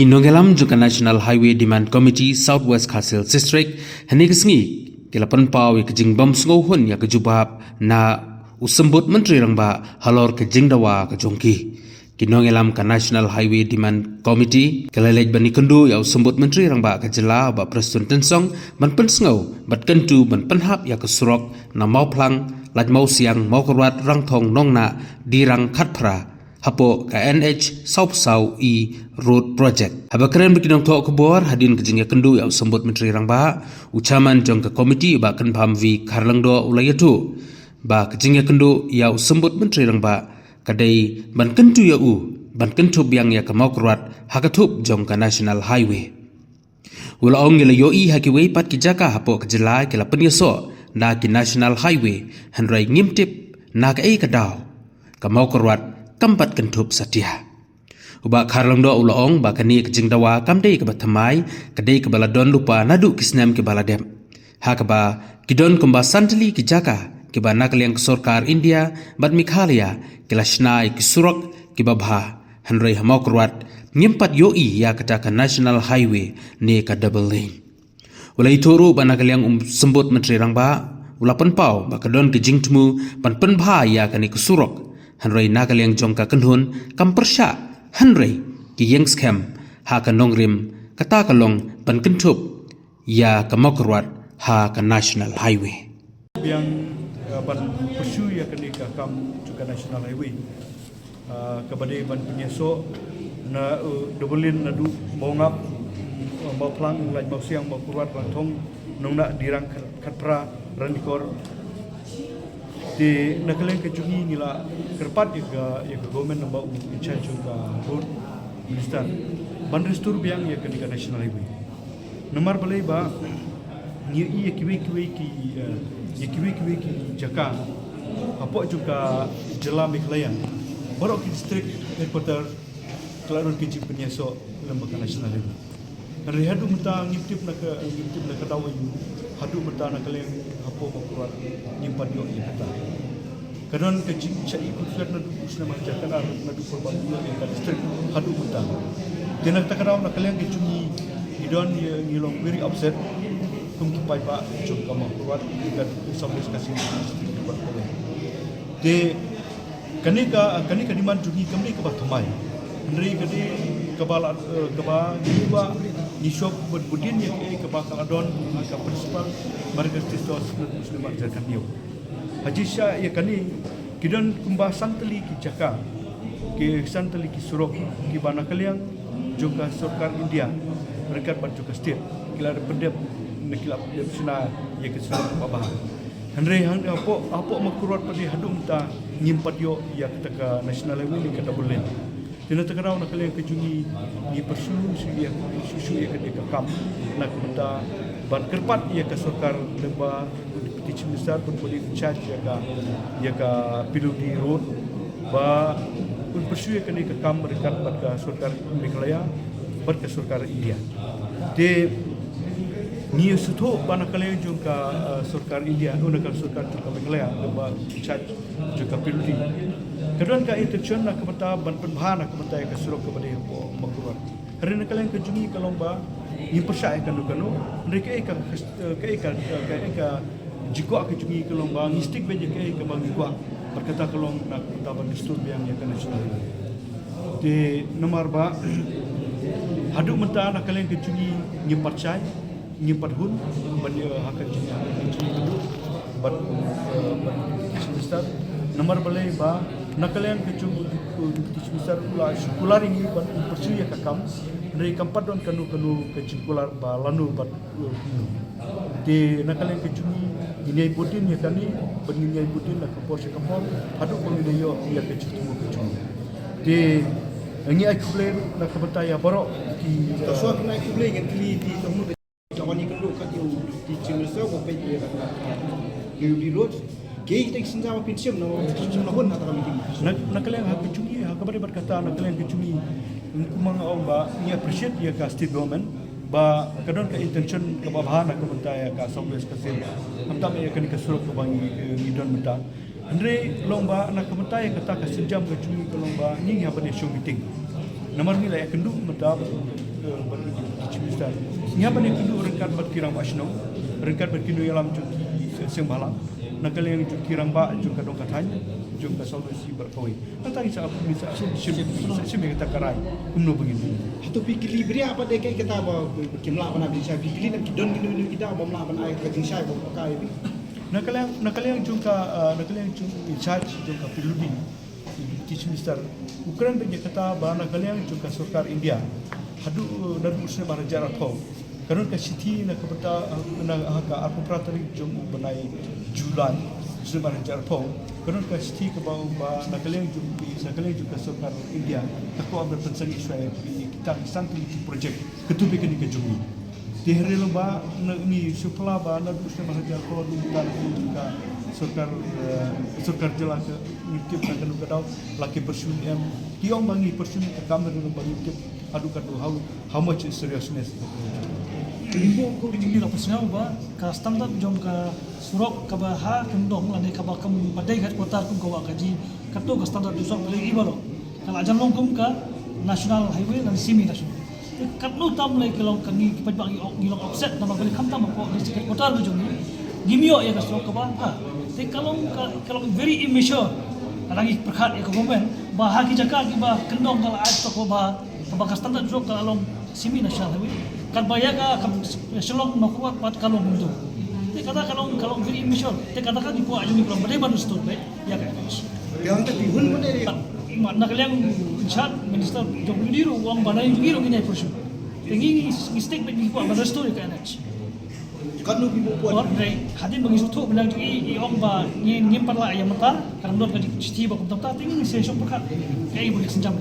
Kinongelam juga National Highway Demand Committee Southwest Khasil District hani kesengi kilapan pawi kejing bam sengohun ya kejubab na usembut menteri rangba halor kejing dawa kejongki. Kinongelam ka National Highway Demand Committee kelalej bani kendu ya usembut menteri rangba kejela ba Preston Tensong ban pensengau bat kentu ban penhap ya kesurok na mau plang laj mau siang mau keruat rang thong nong na di rang khatpra hapo ka NH South South E Road Project. Haba keren berkinong tok kebor hadin kejingnya kendu ya sembut menteri rangba ucaman jong ke komiti ba kan pam vi karlangdo ulayatu ba kejingnya kendu ya sembut menteri rangba kadai ban kentu ya ban kentu biang ya kemau keruat hakatup jong ka National Highway. Ula ong ngila yoi hakiwei pat kijaka hapo kejela kila penyeso na ki National Highway hanrai ngimtip na ka kadau kemau keruat kampat kentup satia. Uba karlang do ulaong ba kani kejing dawa kamdei ke batamai kadei ke baladon lupa nadu kisnam ke baladem. Hakaba kidon kumba santali ki jaka ke ba nakaliang kesorkar India bat Mikhalia ke lashnai ki surok ke babha hanrei hamau kurwat nyempat yoi ya kata National Highway ni ka double lane. Ulai turu ba nakaliang sembut menteri rangba ulapan pau ba kadon kejing temu ban penbha ya kani kesurok hanrei nakaliang jongka kenhun kam persya hanrei ki yang scam ha ka nongrim kata kalong ban kentup ya ka mokrwat ha ka National Highway yang ban persu ya kini ka kam juga National Highway kabade ban penyeso na dobelin na du mau ngap mau plang laj mau siang mau kurwat rantong nongna dirang khatpra randikor di nakalian kejungi nila kerpat ya ke government nambah in charge juga road minister bandrestur biang ya ke National Highway nomor balai ba ni ya kiwe ki jaka apa juga jela Mikhailian baru ke district headquarter kelarun kecil penyeso lembaga National Highway hari hadu muta ngiptip nak dawa hadu muta nakalian apa makurat nyimpan yo ya kata kadon kecing cai ikut na du usna majakan ar na du korban ya ka district hadu muta dina takarau nakalian kecungi idon ngilong very upset kum kipai ba jom kama kuat ikan sampai kasih district buat boleh de kanika di man jungi kami ke batamai ndri kadi kebala dua nisok budin yang ke bakal adon ke principal marga tistos muslim ajarkan dia haji syah ya kani kidan kumbah santali ki jaka ke santali ki surok ki bana kaliang juga sarkar India mereka bantu ke state kila pendep nekila pendep sina ya ke surok babah Henry hang apa makurat pada hadum ta nyimpat yo ya ke National Highway ni kata boleh dina takarau nak kalian kejungi ni persu susu ya ke kam nak kita ban kerpat ya ke sarkar lemba deputy chief minister pun boleh charge ya ka pilu di road ba pun persu ya ke kam mereka bat ke sarkar Meghalaya bat ke sarkar India de ni suto ban kalian juga sarkar India nak sarkar juga Meghalaya lemba charge juga pilu di kedua ka intention nak kemata ban penbahan nak kemata ke surok kepada makurat hari nak kalian kejungi kalomba ni persya kan kanu mereka ka jiko kejungi kalomba ngistik beje ke bang jiko berkata kalong nak kemata ban distur yang ya kan nasional di nomor ba hadu menta nak kalian kejungi nyimpat cai nyimpat hun ban hak kejungi kedua ban besar nomor balai ba nakalian kecung besar pula sekular ini persu ya kakam dari keempat don kanu kecikular ba lanu bat di nakalian kecungi ini putin ya kani begini putin nak kapor sekapor hadu pengini yo ya kecung di ini aku boleh nak kebataya borok di suatu nak aku boleh ngeli di temu kawan yang kenduk kat di cimesa ko pe di road kei tek sinja ma pinsium na hun atau kami nakalian hak kecungi hak kepada berkata nakalian kecungi kumang ba ni appreciate ya ka state government ba kadon ka intention ka babahan ka mentaya ka Southwest Khasil amta me ka ni ka surok ka bang idon menta andre lomba nak mentaya kata ka sejam kecungi ka lomba ni ha bani show meeting Namar nilai kenduk medab bagi Kicimista. Nya bani kenduk rengkat bat kirang basno, rengkat bat kindu yalam cuki sembalang. Nakal yang cuki kirang ba juga dong katanya, juga solusi berkawin. Nanti saya bisa sih kita karai umno begini. Hatu pikir beri apa deh kayak kita bawa kimla apa nabi saya pikir nak don gini kita bawa melawan air kacang saya bawa pakai ini. Nakal yang juga in charge juga piludi Kicimista. Ukuran bagi kata bahwa nakal yang juga Sarkar India. Hadu dan usne marajar atau karena ke city nak kepada nak aku peratari jom benai Julan usne marajar atau karena ke city ke bawah nakalian juga Sarkar India aku ambil pensang Israel kita santai projek ketubikan di kejumi di hari lomba ni supla ba nak usne marajar atau bukan juga Sarkar jelas ke ngikip nak kena kadau laki persun yang tiong bangi persun kamera lomba ngikip adu kadu how much is seriousness Ibu ko ini lah pasal apa? Ka standard jom ka surok ka baha kendong lani ka bakam badai kat kota kum ka wakaji kato ka standard usok lagi ibalo. Kalau ajan long kum ka national highway dan semi national. Katno tam lagi kalau kami pajak ngilong offset nama balik kam tam ko di kat kota lu jom ni. Gimio ya ka surok ka baha. Tapi kalau very immature lagi perkat ya government baha ki jaga ki bah kendong kalau ai to ko bah ka standard usok ka along semi national highway. Kan bayar ka selong nakuat pat kalong itu. Te kata kalau very mission. Te kata kan ipo ajumi kalau bade bantu stop ya kan. Yang tadi hun pun dari Nak kalian chat minister jom diru uang banai diru gini persu. Tengi mistake bagi ipo bantu stop kan. kan nu ibu puan. Or dari hadin bagi suatu benar i ong ba nyimpan lah ayam mentar karena dot ka citi ba kum ta tengi se shop perkat. Kayak ibu senjam.